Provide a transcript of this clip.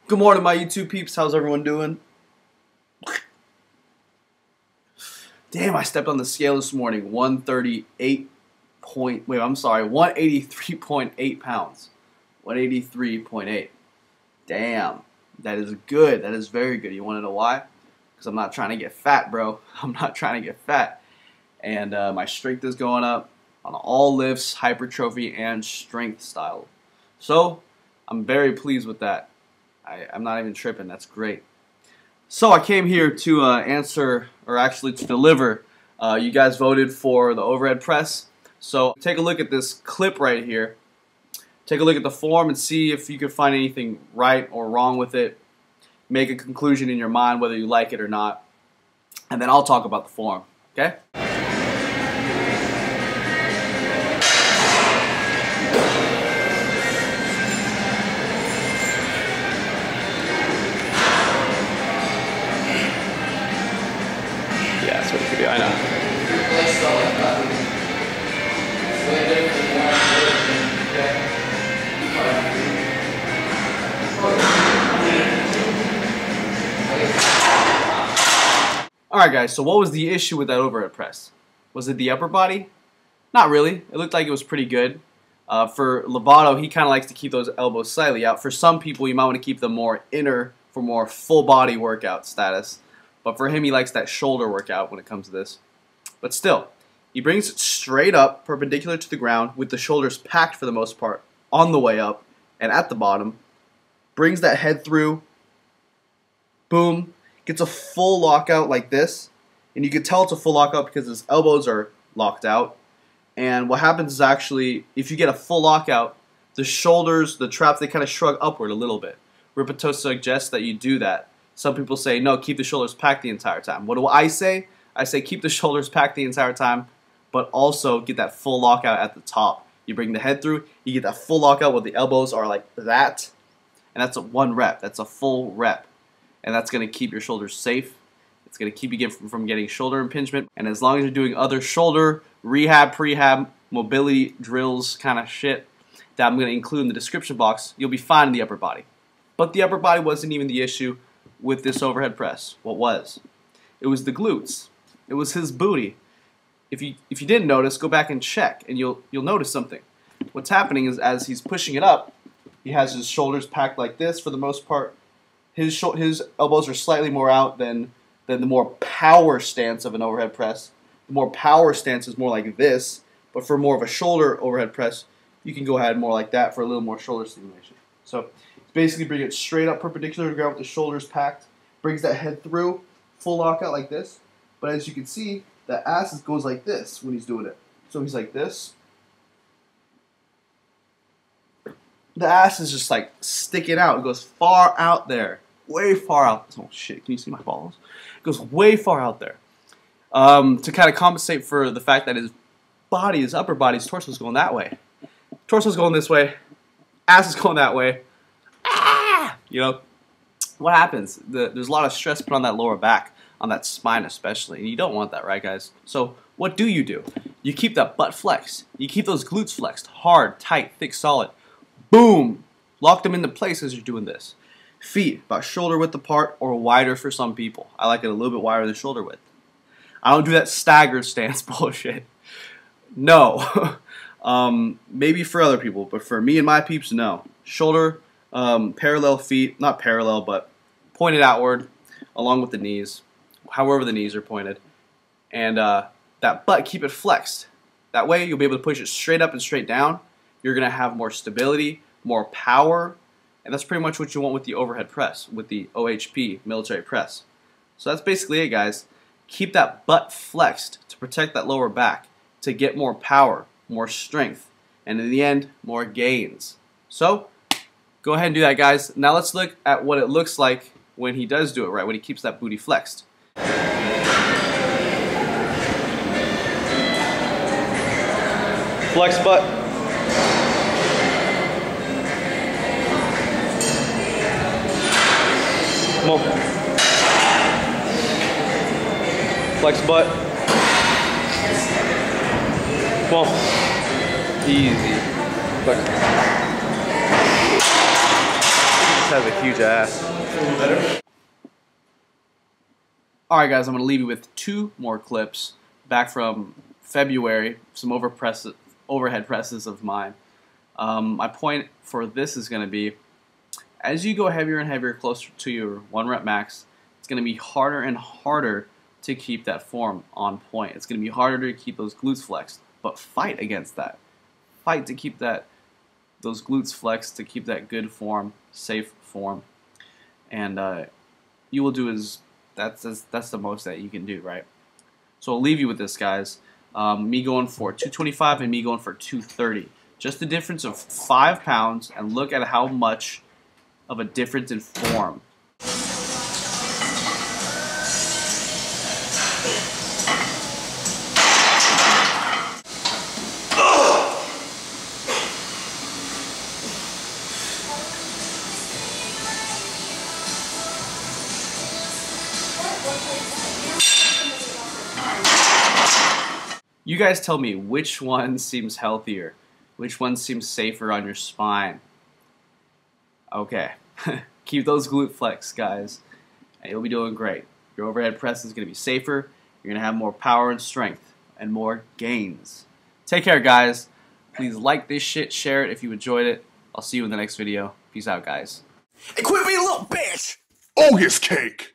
Good morning, my YouTube peeps. How's everyone doing? Damn, I stepped on the scale this morning. 183.8 pounds. 183.8. Damn, that is good. That is very good. You want to know why? Because I'm not trying to get fat, bro. I'm not trying to get fat. And my strength is going up on all lifts, hypertrophy, and strength style. So, I'm very pleased with that. I'm not even tripping. That's great. So I came here to answer, or actually to deliver. You guys voted for the overhead press. So take a look at this clip right here. Take a look at the form and see if you can find anything right or wrong with it. Make a conclusion in your mind whether you like it or not. And then I'll talk about the form. Okay? That's what you could do, I know. Alright guys, so what was the issue with that overhead press? Was it the upper body? Not really. It looked like it was pretty good. For Lovato, he kind of likes to keep those elbows slightly out. For some people, you might want to keep them more inner for more full body workout status. But for him, he likes that shoulder workout when it comes to this. But still, he brings it straight up, perpendicular to the ground, with the shoulders packed for the most part, on the way up and at the bottom. Brings that head through. Boom. Gets a full lockout like this. And you can tell it's a full lockout because his elbows are locked out. And what happens is actually, if you get a full lockout, the shoulders, the traps, they kind of shrug upward a little bit. Rippetoe suggests that you do that. Some people say, no, keep the shoulders packed the entire time. What do I say? I say keep the shoulders packed the entire time, but also get that full lockout at the top. You bring the head through, you get that full lockout where the elbows are like that, and that's a 1 rep. That's a full rep, and that's going to keep your shoulders safe. It's going to keep you from getting shoulder impingement, and as long as you're doing other shoulder rehab, prehab, mobility drills kind of shit that I'm going to include in the description box, you'll be fine in the upper body. But the upper body wasn't even the issue with this overhead press. What was? It was the glutes. It was his booty. If you didn't notice, go back and check, and you'll notice something. What's happening is as he's pushing it up, he has his shoulders packed like this for the most part. His elbows are slightly more out than the more power stance of an overhead press. The more power stance is more like this, but for more of a shoulder overhead press, you can go ahead more like that for a little more shoulder stimulation. So basically bring it straight up perpendicular to the ground with the shoulders packed. Brings that head through, full lockout like this. But as you can see, the ass goes like this when he's doing it. So he's like this. The ass is just like sticking out. It goes far out there. Way far out. Oh shit, can you see my balls? It goes way far out there. To kind of compensate for the fact that his body, his upper body, his torso is going that way. Torso's going this way. Ass is going that way. You know, what happens? There's a lot of stress put on that lower back, on that spine especially, and you don't want that, right guys? So what do? You keep that butt flexed. You keep those glutes flexed, hard, tight, thick, solid. Boom! Lock them into place as you're doing this. Feet about shoulder width apart or wider for some people. I like it a little bit wider than shoulder width. I don't do that staggered stance bullshit. No. Maybe for other people, but for me and my peeps, no. Shoulder, parallel feet, not parallel, but pointed outward along with the knees, however the knees are pointed. And that butt, keep it flexed. That way you'll be able to push it straight up and straight down. You're going to have more stability, more power, and that's pretty much what you want with the overhead press, with the OHP, military press. So that's basically it, guys. Keep that butt flexed to protect that lower back, to get more power, more strength, and in the end, more gains. So, go ahead and do that, guys. Now let's look at what it looks like when he does do it right, when he keeps that booty flexed. Flex butt. Come on. Flex butt. Come on. Easy. Flex. has a huge ass. Alright guys, I'm going to leave you with 2 more clips back from February, some overhead presses of mine. My point for this is going to be, as you go heavier and heavier closer to your 1 rep max, it's going to be harder and harder to keep that form on point. It's going to be harder to keep those glutes flexed, but fight against that. Fight to keep those glutes flexed, to keep that good form, safe form, and you will do that's the most that you can do, right? So I'll leave you with this, guys. Me going for 225 and me going for 230. Just the difference of 5 pounds, and look at how much of a difference in form. You guys tell me which one seems healthier, which one seems safer on your spine. Okay, keep those glute flex, guys, and you'll be doing great. Your overhead press is going to be safer, you're going to have more power and strength, and more gains. Take care, guys. Please like this shit, share it if you enjoyed it. I'll see you in the next video. Peace out, guys. Hey, quit being a little bitch! Ogus cake!